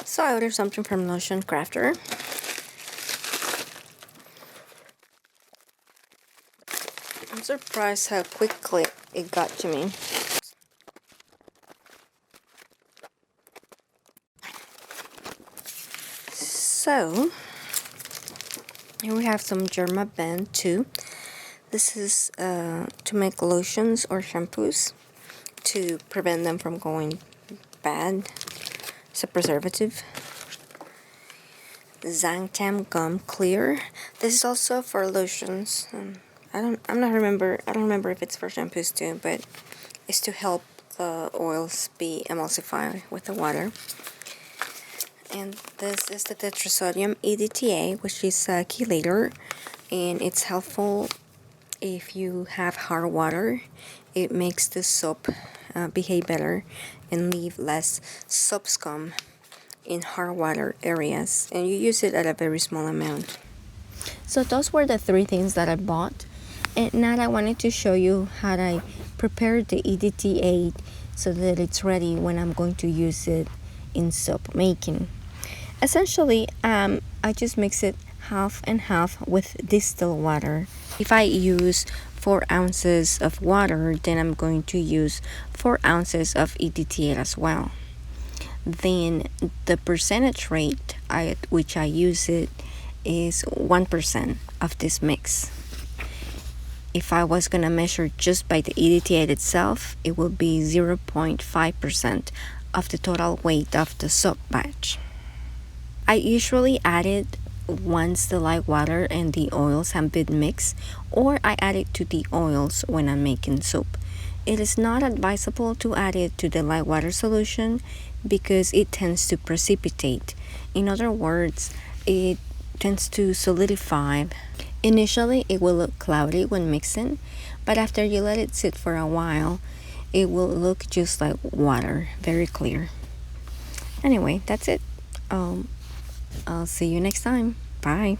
So I ordered something from Lotion Crafter. I'm surprised how quickly it got to me. So here we have some Germa Band 2. This is to make lotions or shampoos to prevent them from going bad. It's a preservative. Zangtam Gum Clear. This is also for lotions. I don't remember if it's for shampoos too, but it's to help the oils be emulsified with the water. And this is the tetrasodium EDTA, which is a chelator, and it's helpful if you have hard water. It makes the soap behave better and leave less soap scum in hard water areas, and you use it at a very small amount. So those were the 3 things that I bought, and now I wanted to show you how I prepare the EDTA so that it's ready when I'm going to use it in soap making. Essentially, I just mix it half and half with distilled water. If I use 4 ounces of water, then I'm going to use 4 ounces of EDTA as well. Then the percentage rate at which I use it is 1% of this mix. If I was going to measure just by the EDTA itself, it would be 0.5% of the total weight of the soap batch. I usually add it once the light water and the oils have been mixed, or I add it to the oils when I'm making soap. It is not advisable to add it to the light water solution because it tends to precipitate. In other words, it tends to solidify. Initially, it will look cloudy when mixing, but after you let it sit for a while, it will look just like water, very clear. Anyway, that's it. I'll see you next time. Bye.